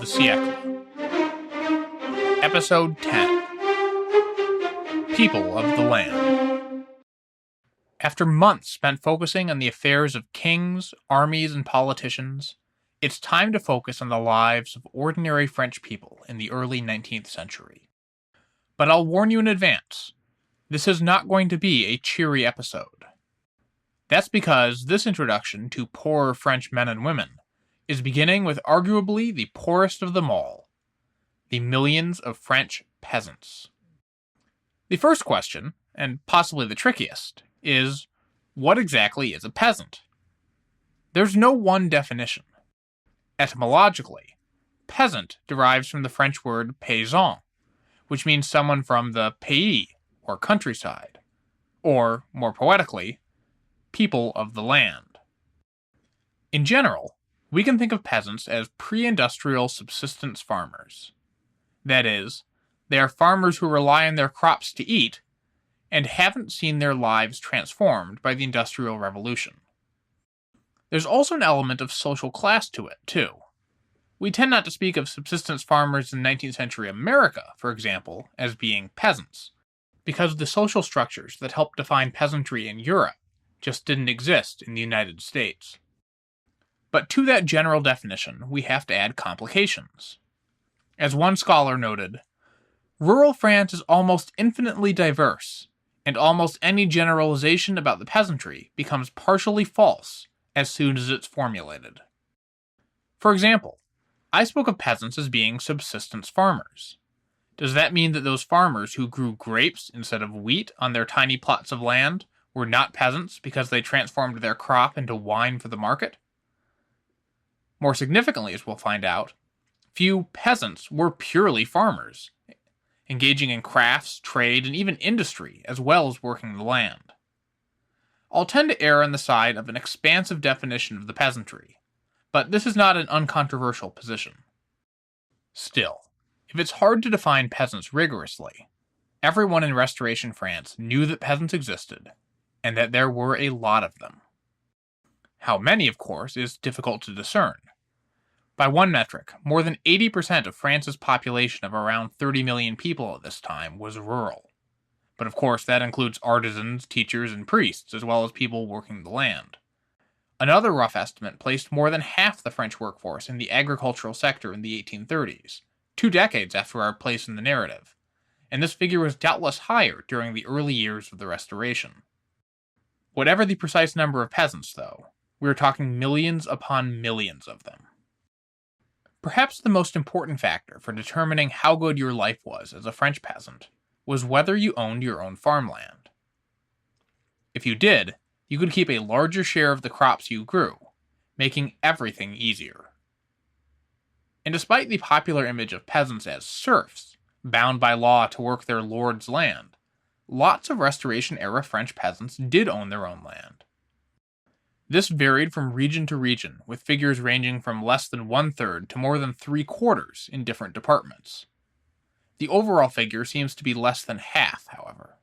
siècle. Episode 10. People of the Land. After months spent focusing on the affairs of kings, armies, and politicians, it's time to focus on the lives of ordinary French people in the early 19th century. But I'll warn you in advance, this is not going to be a cheery episode. That's because this introduction to poorer French men and women is beginning with arguably the poorest of them all, the millions of French peasants. The first question, and possibly the trickiest, is what exactly is a peasant? There's no one definition. Etymologically, peasant derives from the French word paysan, which means someone from the pays, or countryside, or, more poetically, people of the land. In general, we can think of peasants as pre-industrial subsistence farmers. That is, they are farmers who rely on their crops to eat and haven't seen their lives transformed by the Industrial Revolution. There's also an element of social class to it, too. We tend not to speak of subsistence farmers in 19th century America, for example, as being peasants, because the social structures that helped define peasantry in Europe just didn't exist in the United States. But to that general definition, we have to add complications. As one scholar noted, rural France is almost infinitely diverse, and almost any generalization about the peasantry becomes partially false as soon as it's formulated. For example, I spoke of peasants as being subsistence farmers. Does that mean that those farmers who grew grapes instead of wheat on their tiny plots of land were not peasants because they transformed their crop into wine for the market? More significantly, as we'll find out, few peasants were purely farmers, engaging in crafts, trade, and even industry, as well as working the land. I'll tend to err on the side of an expansive definition of the peasantry, but this is not an uncontroversial position. Still, if it's hard to define peasants rigorously, everyone in Restoration France knew that peasants existed, and that there were a lot of them. How many, of course, is difficult to discern. By one metric, more than 80% of France's population of around 30 million people at this time was rural. But of course that includes artisans, teachers, and priests, as well as people working the land. Another rough estimate placed more than half the French workforce in the agricultural sector in the 1830s, 2 decades after our place in the narrative, and this figure was doubtless higher during the early years of the Restoration. Whatever the precise number of peasants, though, we are talking millions upon millions of them. Perhaps the most important factor for determining how good your life was as a French peasant was whether you owned your own farmland. If you did, you could keep a larger share of the crops you grew, making everything easier. And despite the popular image of peasants as serfs, bound by law to work their lord's land, lots of Restoration-era French peasants did own their own land. This varied from region to region, with figures ranging from less than 1/3 to more than 3/4 in different departments. The overall figure seems to be less than half, however.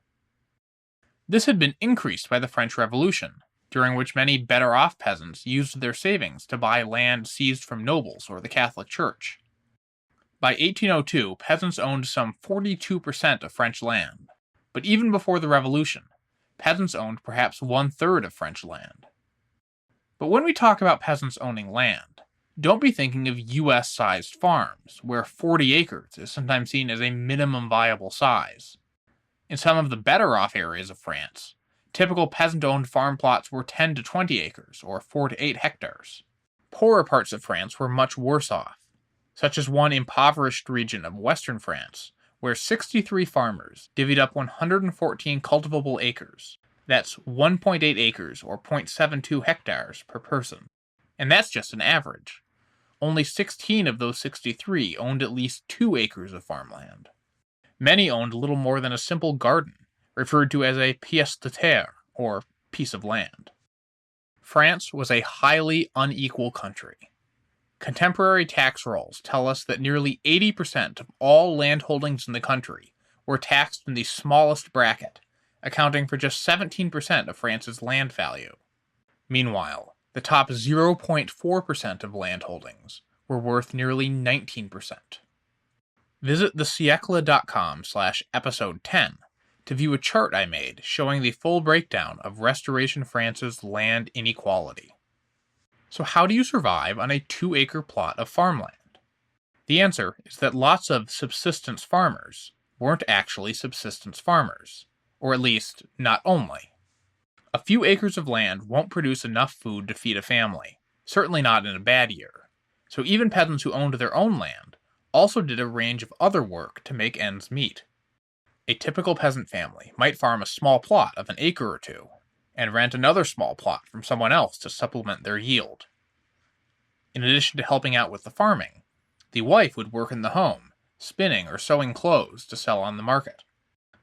This had been increased by the French Revolution, during which many better-off peasants used their savings to buy land seized from nobles or the Catholic Church. By 1802, peasants owned some 42% of French land, but even before the Revolution, peasants owned perhaps 1/3 of French land. But when we talk about peasants owning land, don't be thinking of US-sized farms, where 40 acres is sometimes seen as a minimum viable size. In some of the better-off areas of France, typical peasant-owned farm plots were 10 to 20 acres, or 4 to 8 hectares. Poorer parts of France were much worse off, such as one impoverished region of western France, where 63 farmers divvied up 114 cultivable acres. That's 1.8 acres, or 0.72 hectares, per person. And that's just an average. Only 16 of those 63 owned at least 2 acres of farmland. Many owned little more than a simple garden, referred to as a pièce de terre, or piece of land. France was a highly unequal country. Contemporary tax rolls tell us that nearly 80% of all land holdings in the country were taxed in the smallest bracket, accounting for just 17% of France's land value. Meanwhile, the top 0.4% of land holdings were worth nearly 19%. Visit thesiecle.com/episode 10 to view a chart I made showing the full breakdown of Restoration France's land inequality. So how do you survive on a 2-acre plot of farmland? The answer is that lots of subsistence farmers weren't actually subsistence farmers, or at least, not only. A few acres of land won't produce enough food to feed a family, certainly not in a bad year. So even peasants who owned their own land also did a range of other work to make ends meet. A typical peasant family might farm a small plot of an acre or two, and rent another small plot from someone else to supplement their yield. In addition to helping out with the farming, the wife would work in the home, spinning or sewing clothes to sell on the market.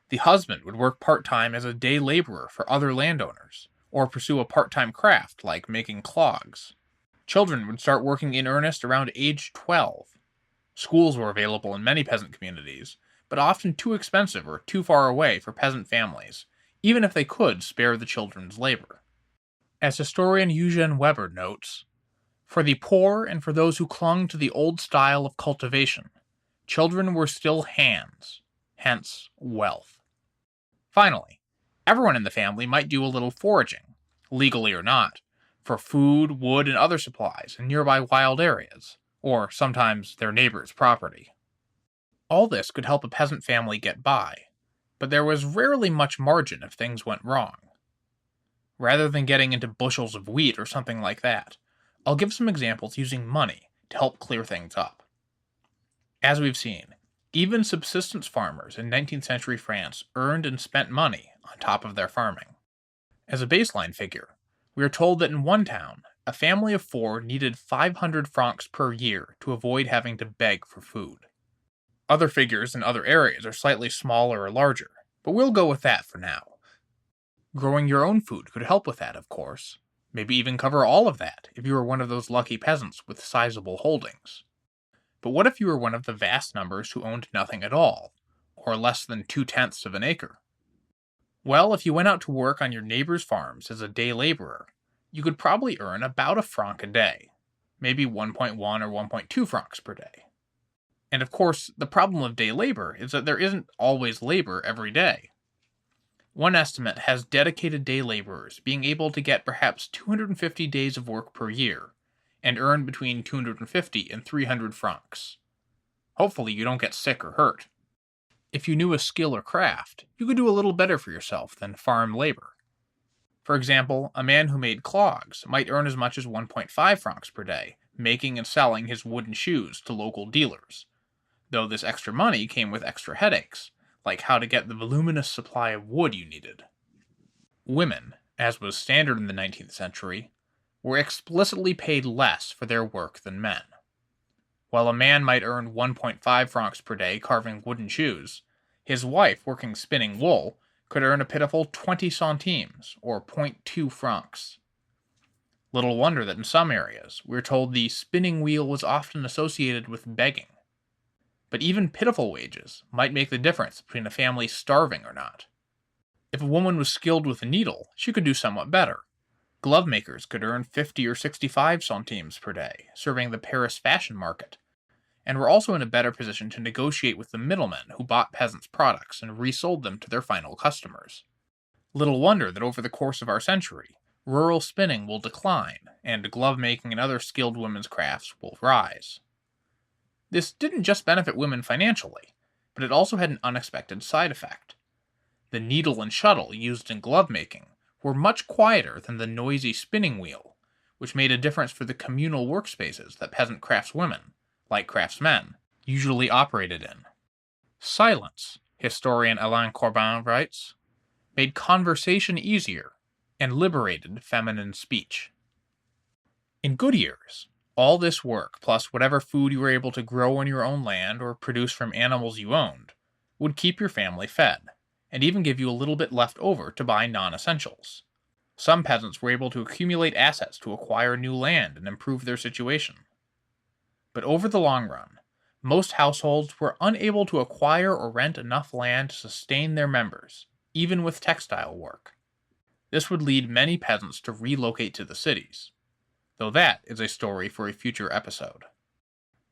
The husband would work part-time as a day laborer for other landowners, or pursue a part-time craft like making clogs. Children would start working in earnest around age 12. Schools were available in many peasant communities, but often too expensive or too far away for peasant families, even if they could spare the children's labor. As historian Eugene Weber notes, for the poor and for those who clung to the old style of cultivation, children were still hands, hence wealth. Finally, everyone in the family might do a little foraging, legally or not, for food, wood, and other supplies in nearby wild areas, or sometimes their neighbor's property. All this could help a peasant family get by, but there was rarely much margin if things went wrong. Rather than getting into bushels of wheat or something like that, I'll give some examples using money to help clear things up. As we've seen, even subsistence farmers in 19th century France earned and spent money on top of their farming. As a baseline figure, we are told that in one town, a family of 4 needed 500 francs per year to avoid having to beg for food. Other figures in other areas are slightly smaller or larger, but we'll go with that for now. Growing your own food could help with that, of course. Maybe even cover all of that if you were one of those lucky peasants with sizable holdings. But what if you were one of the vast numbers who owned nothing at all, or less than 2/10 of an acre? Well, if you went out to work on your neighbor's farms as a day laborer, you could probably earn about £1 a day, maybe 1.1 or 1.2 francs per day. And of course, the problem of day labor is that there isn't always labor every day. One estimate has dedicated day laborers being able to get perhaps 250 days of work per year, and earn between 250 and 300 francs. Hopefully you don't get sick or hurt. If you knew a skill or craft, you could do a little better for yourself than farm labor. For example, a man who made clogs might earn as much as 1.5 francs per day, making and selling his wooden shoes to local dealers. Though this extra money came with extra headaches, like how to get the voluminous supply of wood you needed. Women, as was standard in the 19th century, were explicitly paid less for their work than men. While a man might earn 1.5 francs per day carving wooden shoes, his wife working spinning wool could earn a pitiful 20 centimes, or 0.2 francs. Little wonder that in some areas, we're told the spinning wheel was often associated with begging. But even pitiful wages might make the difference between a family starving or not. If a woman was skilled with a needle, she could do somewhat better. Glove makers could earn 50 or 65 centimes per day, serving the Paris fashion market, and were also in a better position to negotiate with the middlemen who bought peasants' products and resold them to their final customers. Little wonder that over the course of our century, rural spinning will decline, and glove making and other skilled women's crafts will rise. This didn't just benefit women financially, but it also had an unexpected side effect. The needle and shuttle used in glove making were much quieter than the noisy spinning wheel, which made a difference for the communal workspaces that peasant craftswomen, like craftsmen, usually operated in. Silence, historian Alain Corbin writes, made conversation easier and liberated feminine speech. In good years, all this work, plus whatever food you were able to grow on your own land or produce from animals you owned, would keep your family fed, and even give you a little bit left over to buy non-essentials. Some peasants were able to accumulate assets to acquire new land and improve their situation. But over the long run, most households were unable to acquire or rent enough land to sustain their members, even with textile work. This would lead many peasants to relocate to the cities, though that is a story for a future episode.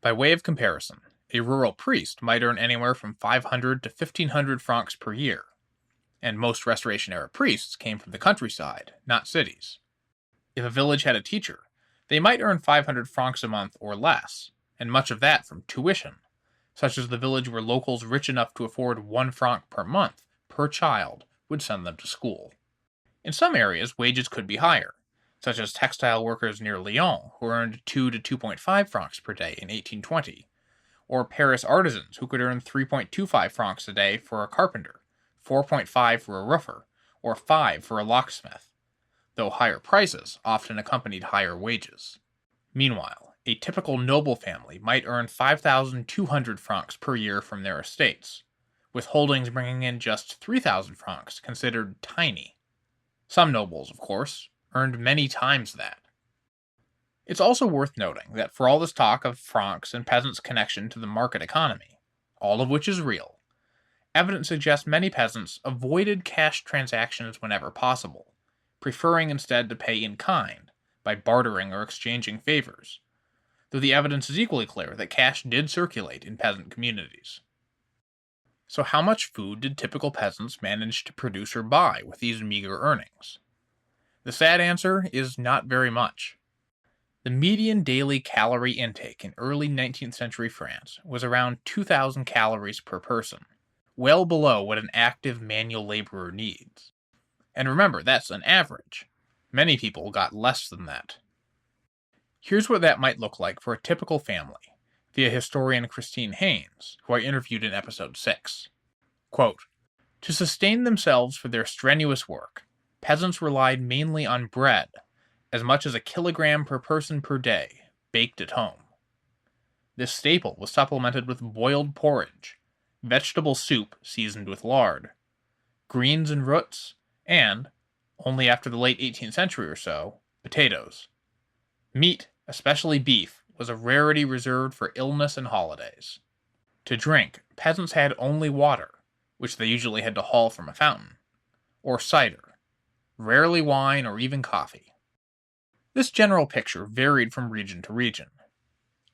By way of comparison, a rural priest might earn anywhere from 500 to 1,500 francs per year, and most Restoration-era priests came from the countryside, not cities. If a village had a teacher, they might earn 500 francs a month or less, and much of that from tuition, such as the village where locals rich enough to afford 1 franc per month per child would send them to school. In some areas, wages could be higher, such as textile workers near Lyon who earned 2 to 2.5 francs per day in 1820, or Paris artisans who could earn 3.25 francs a day for a carpenter, 4.5 for a roofer, or 5 for a locksmith, though higher prices often accompanied higher wages. Meanwhile, a typical noble family might earn 5,200 francs per year from their estates, with holdings bringing in just 3,000 francs considered tiny. Some nobles, of course, earned many times that. It's also worth noting that for all this talk of francs and peasants' connection to the market economy, all of which is real, evidence suggests many peasants avoided cash transactions whenever possible, preferring instead to pay in kind, by bartering or exchanging favors, though the evidence is equally clear that cash did circulate in peasant communities. So how much food did typical peasants manage to produce or buy with these meager earnings? The sad answer is not very much. The median daily calorie intake in early 19th century France was around 2,000 calories per person, well below what an active manual laborer needs. And remember, that's an average. Many people got less than that. Here's what that might look like for a typical family, via historian Christine Haynes, who I interviewed in episode 6. Quote, "To sustain themselves for their strenuous work, peasants relied mainly on bread, as much as a kilogram per person per day, baked at home. This staple was supplemented with boiled porridge, vegetable soup seasoned with lard, greens and roots, and, only after the late 18th century or so, potatoes. Meat, especially beef, was a rarity reserved for illness and holidays. To drink, peasants had only water, which they usually had to haul from a fountain, or cider, rarely wine or even coffee." This general picture varied from region to region.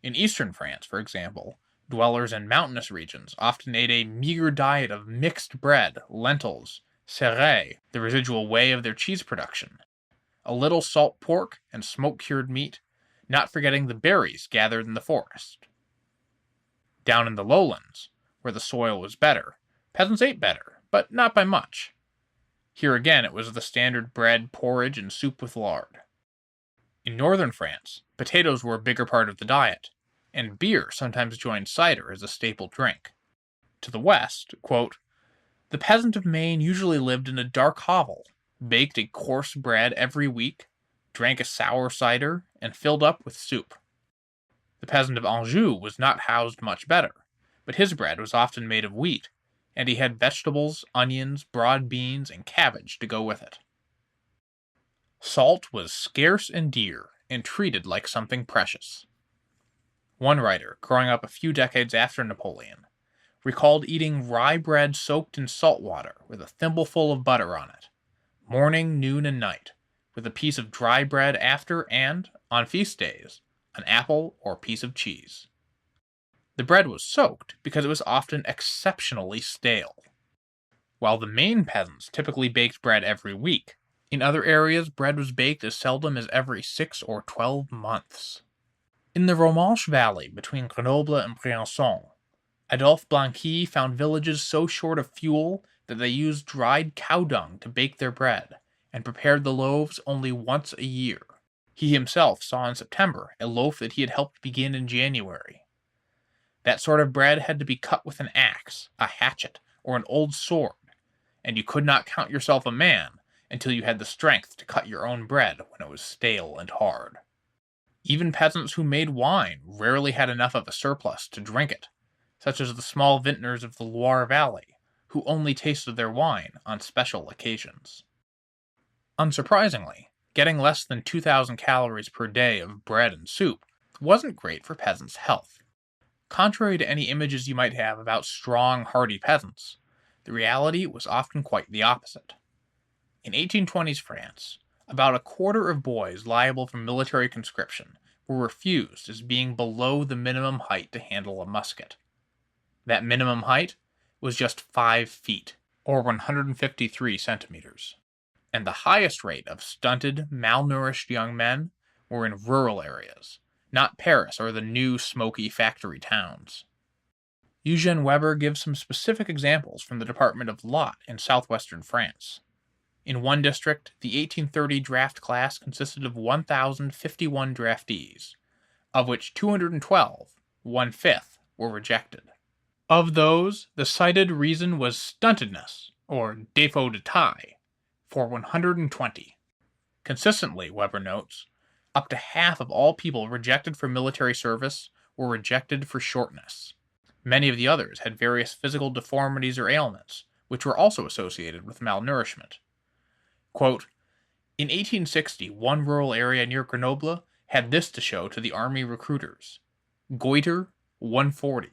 In eastern France, for example, dwellers in mountainous regions often ate a meager diet of mixed bread, lentils, céréales, the residual whey of their cheese production, a little salt pork and smoke-cured meat, not forgetting the berries gathered in the forest. Down in the lowlands, where the soil was better, peasants ate better, but not by much. Here again it was the standard bread, porridge, and soup with lard. In northern France, potatoes were a bigger part of the diet, and beer sometimes joined cider as a staple drink. To the west, quote, "The peasant of Maine usually lived in a dark hovel, baked a coarse bread every week, drank a sour cider, and filled up with soup. The peasant of Anjou was not housed much better, but his bread was often made of wheat, and he had vegetables, onions, broad beans, and cabbage to go with it." Salt was scarce and dear, and treated like something precious. One writer, growing up a few decades after Napoleon, recalled eating rye bread soaked in salt water with a thimbleful of butter on it, morning, noon, and night, with a piece of dry bread after and, on feast days, an apple or piece of cheese. The bread was soaked because it was often exceptionally stale. While the Maine peasants typically baked bread every week, in other areas bread was baked as seldom as every 6 or 12 months. In the Romanche Valley between Grenoble and Briançon, Adolphe Blanqui found villages so short of fuel that they used dried cow dung to bake their bread, and prepared the loaves only once a year. He himself saw in September a loaf that he had helped begin in January. That sort of bread had to be cut with an axe, a hatchet, or an old sword, and you could not count yourself a man until you had the strength to cut your own bread when it was stale and hard. Even peasants who made wine rarely had enough of a surplus to drink it, such as the small vintners of the Loire Valley, who only tasted their wine on special occasions. Unsurprisingly, getting less than 2,000 calories per day of bread and soup wasn't great for peasants' health. Contrary to any images you might have about strong, hardy peasants, the reality was often quite the opposite. In 1820s France, about a quarter of boys liable for military conscription were refused as being below the minimum height to handle a musket. That minimum height was just 5 feet, or 153 centimeters. And the highest rate of stunted, malnourished young men were in rural areas, not Paris or the new smoky factory towns. Eugène Weber gives some specific examples from the Department of Lot in southwestern France. In one district, the 1830 draft class consisted of 1,051 draftees, of which 212, 1/5, were rejected. Of those, the cited reason was stuntedness, or défaut de taille, for 120. Consistently, Weber notes, up to half of all people rejected for military service were rejected for shortness. Many of the others had various physical deformities or ailments, which were also associated with malnourishment. Quote, in 1860, one rural area near Grenoble had this to show to the army recruiters. Goiter, 140.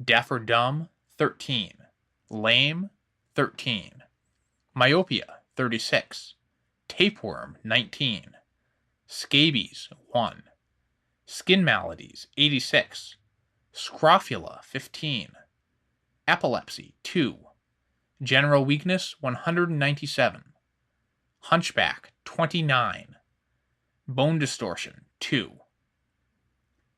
Deaf or dumb, 13. Lame, 13. Myopia, 36. Tapeworm, 19. Scabies, 1. Skin maladies, 86. Scrofula, 15. Epilepsy, 2. General weakness, 197. Hunchback, 29. Bone distortion, 2.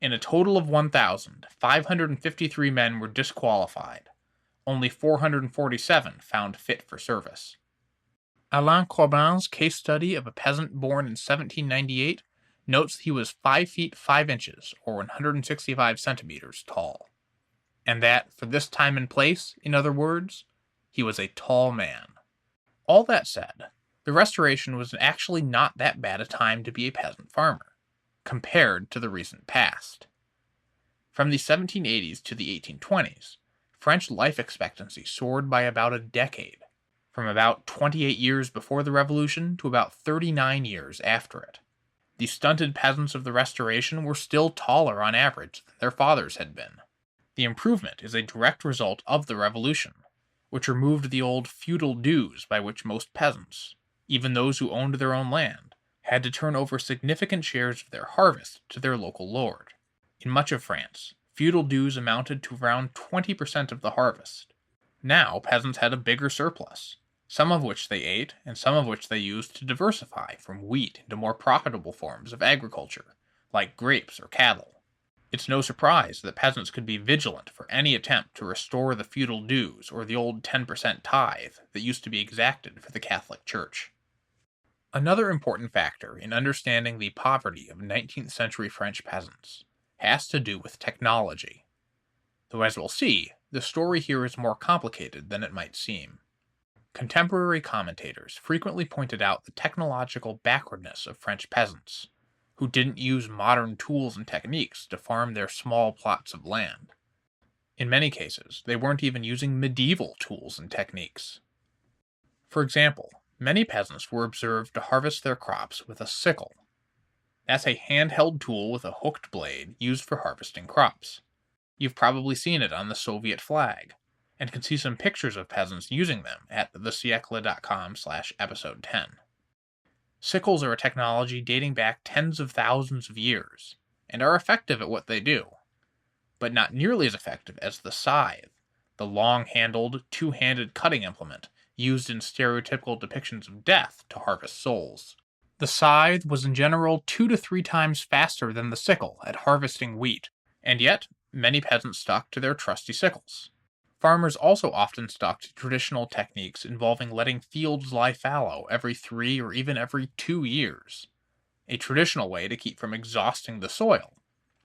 In a total of 1,553 men were disqualified. Only 447 found fit for service. Alain Corbin's case study of a peasant born in 1798 notes he was 5 feet 5 inches, or 165 centimeters, tall. And that, for this time and place, in other words, he was a tall man. All that said, the Restoration was actually not that bad a time to be a peasant farmer, compared to the recent past. From the 1780s to the 1820s, French life expectancy soared by about a decade, from about 28 years before the Revolution to about 39 years after it. The stunted peasants of the Restoration were still taller on average than their fathers had been. The improvement is a direct result of the Revolution, which removed the old feudal dues by which most peasants, even those who owned their own land, had to turn over significant shares of their harvest to their local lord. In much of France, feudal dues amounted to around 20% of the harvest. Now peasants had a bigger surplus, some of which they ate and some of which they used to diversify from wheat into more profitable forms of agriculture, like grapes or cattle. It's no surprise that peasants could be vigilant for any attempt to restore the feudal dues or the old 10% tithe that used to be exacted for the Catholic Church. Another important factor in understanding the poverty of 19th century French peasants has to do with technology. Though as we'll see, the story here is more complicated than it might seem. Contemporary commentators frequently pointed out the technological backwardness of French peasants, who didn't use modern tools and techniques to farm their small plots of land. In many cases, they weren't even using medieval tools and techniques. For example, many peasants were observed to harvest their crops with a sickle. That's a handheld tool with a hooked blade used for harvesting crops. You've probably seen it on the Soviet flag, and can see some pictures of peasants using them at thesiecle.com/episode 10. Sickles are a technology dating back tens of thousands of years, and are effective at what they do, but not nearly as effective as the scythe, the long-handled, two-handed cutting implement used in stereotypical depictions of death to harvest souls. The scythe was in general 2 to 3 times faster than the sickle at harvesting wheat, and yet many peasants stuck to their trusty sickles. Farmers also often stuck to traditional techniques involving letting fields lie fallow every 3 or even every 2 years, a traditional way to keep from exhausting the soil,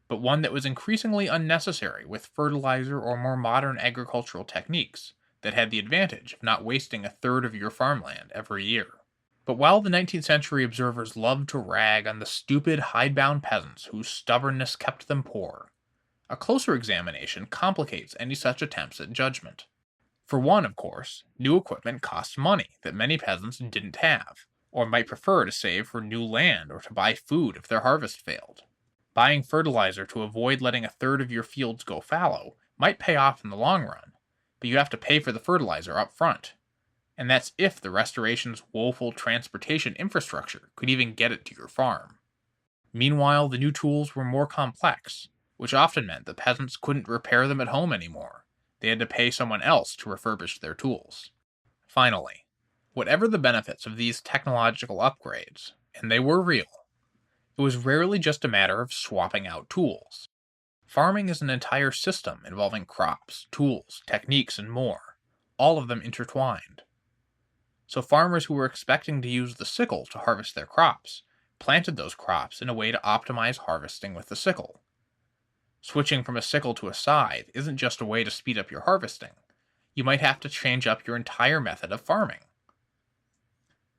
but one that was increasingly unnecessary with fertilizer or more modern agricultural techniques that had the advantage of not wasting a third of your farmland every year. But while the 19th century observers loved to rag on the stupid hidebound peasants whose stubbornness kept them poor, a closer examination complicates any such attempts at judgment. For one, of course, new equipment costs money that many peasants didn't have, or might prefer to save for new land or to buy food if their harvest failed. Buying fertilizer to avoid letting a third of your fields go fallow might pay off in the long run, but you have to pay for the fertilizer up front. And that's if the Restoration's woeful transportation infrastructure could even get it to your farm. Meanwhile, the new tools were more complex, which often meant that peasants couldn't repair them at home anymore. They had to pay someone else to refurbish their tools. Finally, whatever the benefits of these technological upgrades, and they were real, it was rarely just a matter of swapping out tools. Farming is an entire system involving crops, tools, techniques, and more, all of them intertwined. So farmers who were expecting to use the sickle to harvest their crops planted those crops in a way to optimize harvesting with the sickle. Switching from a sickle to a scythe isn't just a way to speed up your harvesting. You might have to change up your entire method of farming.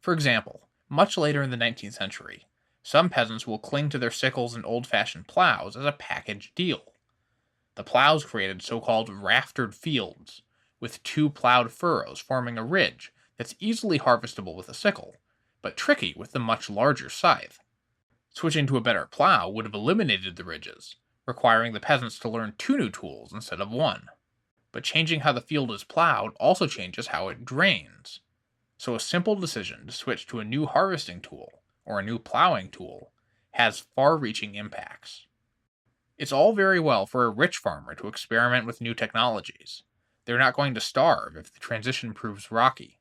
For example, much later in the 19th century, some peasants will cling to their sickles and old-fashioned plows as a package deal. The plows created so-called raftered fields, with two plowed furrows forming a ridge that's easily harvestable with a sickle, but tricky with the much larger scythe. Switching to a better plow would have eliminated the ridges, requiring the peasants to learn two new tools instead of one. But changing how the field is plowed also changes how it drains. So a simple decision to switch to a new harvesting tool, or a new plowing tool, has far-reaching impacts. It's all very well for a rich farmer to experiment with new technologies. They're not going to starve if the transition proves rocky.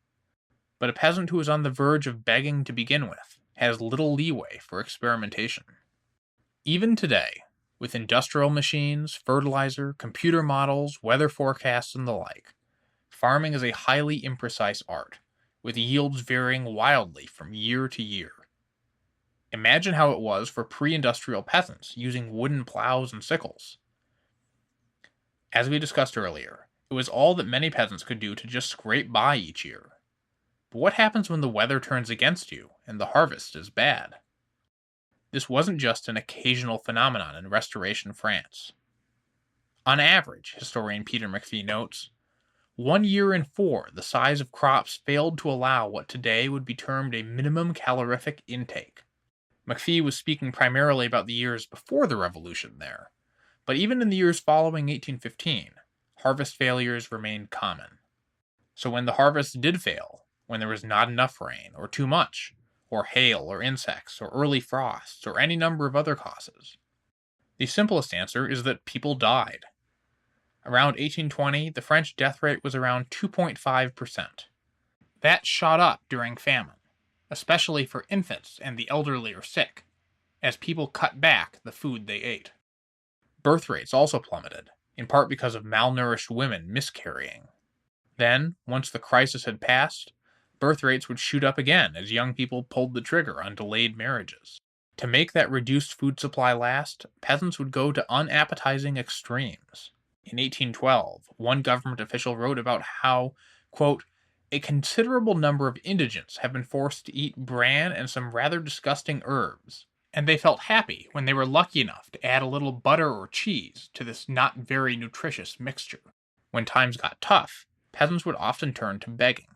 But a peasant who is on the verge of begging to begin with has little leeway for experimentation. Even today, with industrial machines, fertilizer, computer models, weather forecasts, and the like, farming is a highly imprecise art, with yields varying wildly from year to year. Imagine how it was for pre-industrial peasants using wooden plows and sickles. As we discussed earlier, it was all that many peasants could do to just scrape by each year. But what happens when the weather turns against you and the harvest is bad? This wasn't just an occasional phenomenon in Restoration France. On average, historian Peter McPhee notes, 1 year in 4 the size of crops failed to allow what today would be termed a minimum calorific intake. McPhee was speaking primarily about the years before the Revolution there, but even in the years following 1815, harvest failures remained common. So when the harvest did fail, when there was not enough rain, or too much, or hail, or insects, or early frosts, or any number of other causes, the simplest answer is that people died. Around 1820, the French death rate was around 2.5%. That shot up during famine, especially for infants and the elderly or sick, as people cut back the food they ate. Birth rates also plummeted, in part because of malnourished women miscarrying. Then, once the crisis had passed, birth rates would shoot up again as young people pulled the trigger on delayed marriages. To make that reduced food supply last, peasants would go to unappetizing extremes. In 1812, one government official wrote about how, quote, a considerable number of indigents have been forced to eat bran and some rather disgusting herbs, and they felt happy when they were lucky enough to add a little butter or cheese to this not very nutritious mixture. When times got tough, peasants would often turn to begging.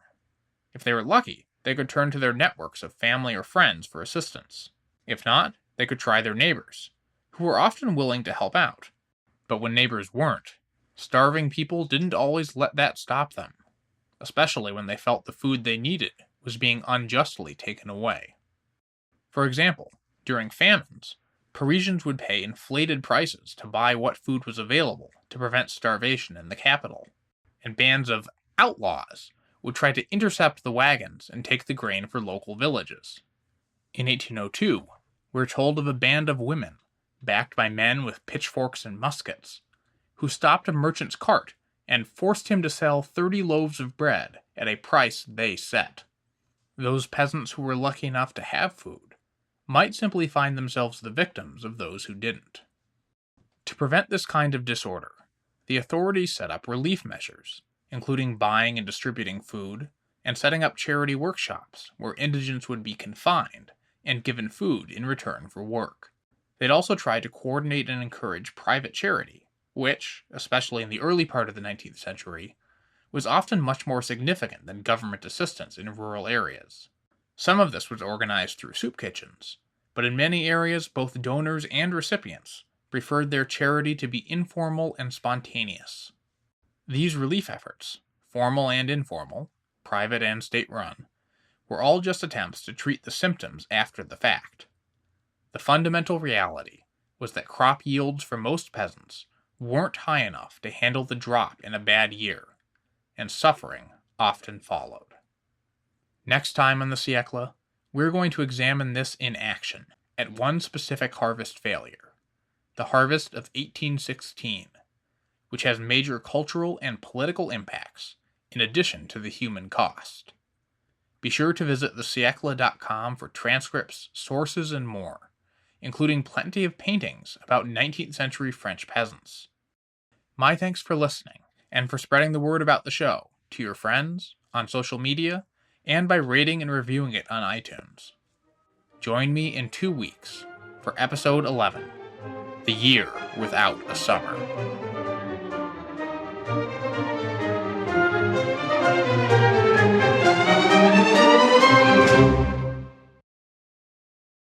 If they were lucky, they could turn to their networks of family or friends for assistance. If not, they could try their neighbors, who were often willing to help out. But when neighbors weren't, starving people didn't always let that stop them, especially when they felt the food they needed was being unjustly taken away. For example, during famines, Parisians would pay inflated prices to buy what food was available to prevent starvation in the capital, and bands of outlaws would try to intercept the wagons and take the grain for local villages. In 1802, we're told of a band of women, backed by men with pitchforks and muskets, who stopped a merchant's cart and forced him to sell 30 loaves of bread at a price they set. Those peasants who were lucky enough to have food might simply find themselves the victims of those who didn't. To prevent this kind of disorder, the authorities set up relief measures, including buying and distributing food, and setting up charity workshops where indigents would be confined and given food in return for work. They'd also try to coordinate and encourage private charity, which, especially in the early part of the 19th century, was often much more significant than government assistance in rural areas. Some of this was organized through soup kitchens, but in many areas both donors and recipients preferred their charity to be informal and spontaneous. These relief efforts, formal and informal, private and state-run, were all just attempts to treat the symptoms after the fact. The fundamental reality was that crop yields for most peasants weren't high enough to handle the drop in a bad year, and suffering often followed. Next time on the Siècle, we're going to examine this in action at one specific harvest failure, the harvest of 1816, which has major cultural and political impacts in addition to the human cost. Be sure to visit thesiècle.com for transcripts, sources, and more, including plenty of paintings about 19th century French peasants. My thanks for listening, and for spreading the word about the show to your friends, on social media, and by rating and reviewing it on iTunes. Join me in 2 weeks for episode 11, The Year Without a Summer.